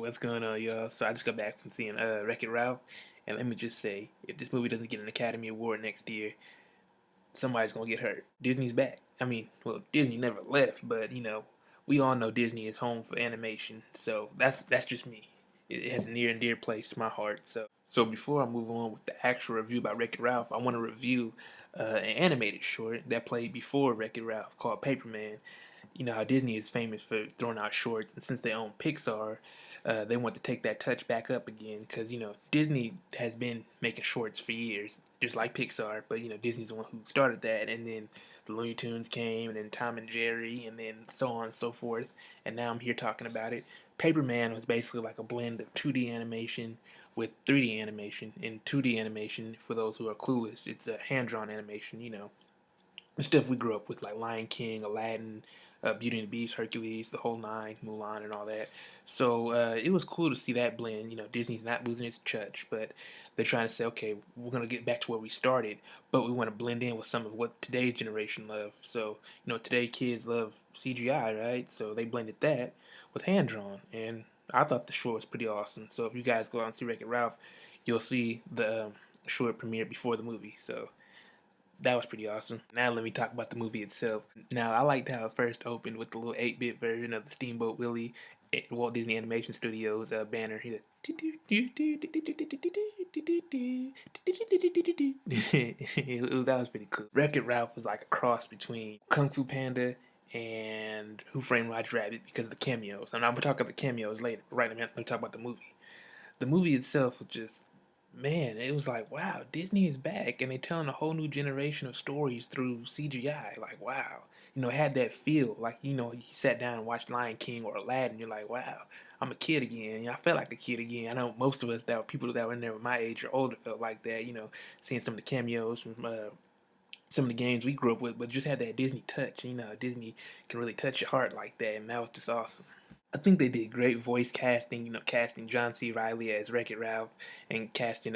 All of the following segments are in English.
What's going on, y'all? So I just got back from seeing Wreck-It Ralph, and let me just say, if this movie doesn't get an Academy Award next year, somebody's gonna get hurt. Disney's back. I mean, well, Disney never left, but we all know Disney is home for animation, so that's just me. It has a near and dear place to my heart. So before I move on with the actual review about Wreck-It Ralph, I want to review an animated short that played before Wreck-It Ralph called Paperman. You know how Disney is famous for throwing out shorts, and since they own Pixar, they want to take that touch back up again because Disney has been making shorts for years, just like Pixar. But Disney's the one who started that, and then the Looney Tunes came, and then Tom and Jerry, and then so on and so forth. And now I'm here talking about it. Paperman was basically like a blend of 2D animation with 3D animation. In 2D animation, for those who are clueless, it's a hand-drawn animation. The stuff we grew up with, like Lion King, Aladdin, Beauty and the Beast, Hercules, the whole nine, Mulan, and all that. So it was cool to see that blend. Disney's not losing its touch, but they're trying to say, okay, we're gonna get back to where we started, but we want to blend in with some of what today's generation love. So today kids love CGI, right? So they blended that with hand drawn, and I thought the short was pretty awesome. So if you guys go out and see Wreck-It Ralph, you'll see the short premiere before the movie. So that was pretty awesome. Now let me talk about the movie itself. Now I liked how it first opened with the little 8-bit version of the Steamboat Willie at Walt Disney Animation Studios banner. That was pretty cool. Wreck-It Ralph was like a cross between Kung Fu Panda and Who Framed Roger Rabbit because of the cameos. And I'm gonna talk about the cameos later. Right, let me talk about the movie. The movie itself was just, man, it was like, wow, Disney is back and they're telling a whole new generation of stories through CGI. Like, wow. It had that feel. Like, you sat down and watched Lion King or Aladdin, you're like, wow, I'm a kid again. I felt like a kid again. I know most of us that were people that were in there my age or older felt like that, seeing some of the cameos from some of the games we grew up with, but just had that Disney touch. Disney can really touch your heart like that, and that was just awesome. I think they did great voice casting, casting John C. Riley as Wreck-It Ralph and casting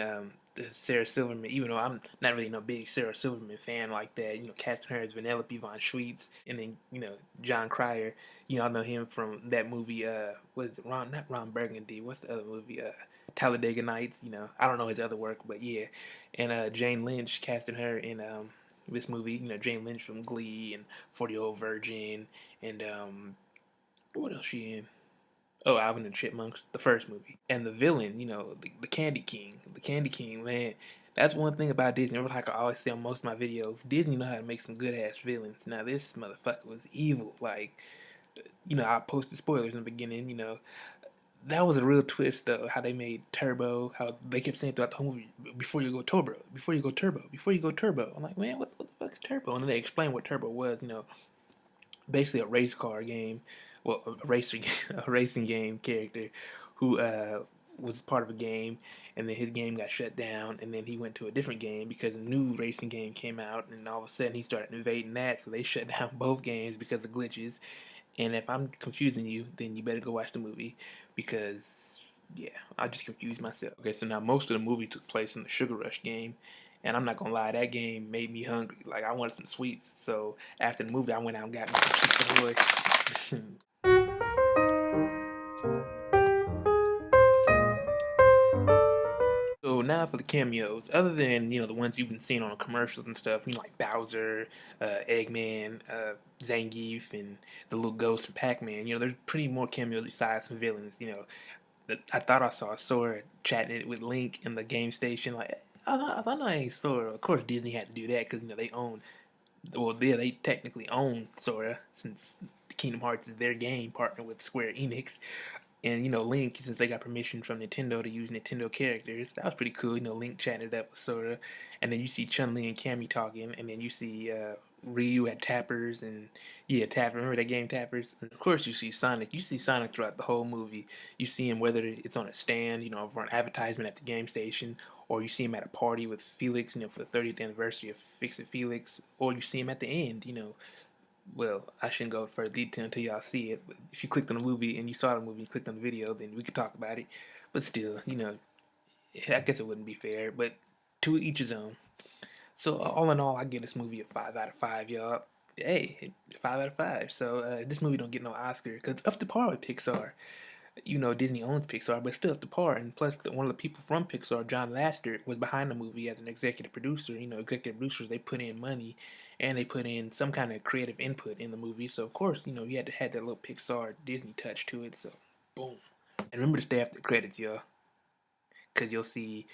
Sarah Silverman, even though I'm not really no big Sarah Silverman fan like that, casting her as Vanellope von Schweetz, and then, John Cryer, I know him from that movie, what is it, not Ron Burgundy, what's the other movie, Talladega Nights, I don't know his other work, but yeah, and Jane Lynch casting her in this movie, Jane Lynch from Glee and 40-Year-Old Virgin, and what else she in? Oh, Alvin and the Chipmunks, the first movie. And the villain, the Candy King. The Candy King, man. That's one thing about Disney. Like I always say on most of my videos, Disney know how to make some good ass villains. Now this motherfucker was evil. Like, I posted spoilers in the beginning. That was a real twist though. How they made Turbo. How they kept saying throughout the whole movie, before you go Turbo, before you go Turbo, before you go Turbo. I'm like, man, what the fuck is Turbo? And then they explained what Turbo was. Basically a race car game, well, a racer, a racing game character who was part of a game, and then his game got shut down, and then he went to a different game because a new racing game came out, and all of a sudden he started invading that, so they shut down both games because of glitches. And if I'm confusing you, then you better go watch the movie because yeah, I just confused myself. Okay, so now most of the movie took place in the Sugar Rush game, and I'm not gonna lie, that game made me hungry. Like I wanted some sweets, so after the movie, I went out and got me some Chips Ahoy. So now for the cameos, other than the ones you've been seeing on the commercials and stuff, like Bowser, Eggman, Zangief, and the little ghost from Pac-Man. There's pretty more cameos besides some villains. I thought I saw Sora chatting it with Link in the game station. Like I know I ain't Sora. Of course Disney had to do that because they own. Well, yeah, they technically own Sora since Kingdom Hearts is their game partner with Square Enix. And Link, since they got permission from Nintendo to use Nintendo characters, that was pretty cool. Link chatted up with Sora, and then you see Chun Li and Cammy talking, and then you see Ryu at Tappers, and yeah, Tapper. Remember that game Tappers? And of course, you see Sonic. You see Sonic throughout the whole movie. You see him whether it's on a stand, for an advertisement at the game station, or you see him at a party with Felix, for the 30th anniversary of Fix It Felix, or you see him at the end, well, I shouldn't go further detail until y'all see it. But if you clicked on the movie and you saw the movie and clicked on the video, then we could talk about it. But still, I guess it wouldn't be fair. But to each his own. So all in all, I give this movie a 5 out of 5, y'all. Hey, 5 out of 5. So this movie don't get no Oscar because it's up to par with Pixar. Disney owns Pixar, but still up to par. And plus, one of the people from Pixar, John Lasseter, was behind the movie as an executive producer. Executive producers, they put in money and they put in some kind of creative input in the movie. So of course, you had to have that little Pixar Disney touch to it. So boom. And remember to stay after the credits, y'all, because you'll see.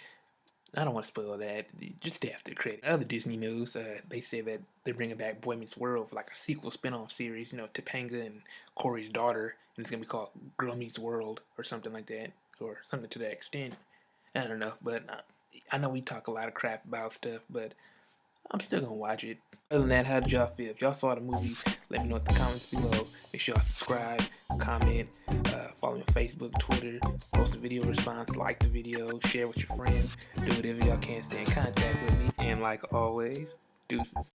I don't want to spoil that. Just stay after the credits. Other Disney news, they say that they're bringing back Boy Meets World for like a sequel spin-off series. Topanga and Corey's daughter, and it's gonna be called Girl Meets World or something like that, or something to that extent. I don't know, but I know we talk a lot of crap about stuff, but I'm still gonna watch it. Other than that, how did y'all feel? If y'all saw the movie, let me know in the comments below. Make sure y'all subscribe, comment, follow me on Facebook, Twitter, post a video response, like the video, share with your friends, do whatever y'all can, stay in contact with me, and like always, deuces.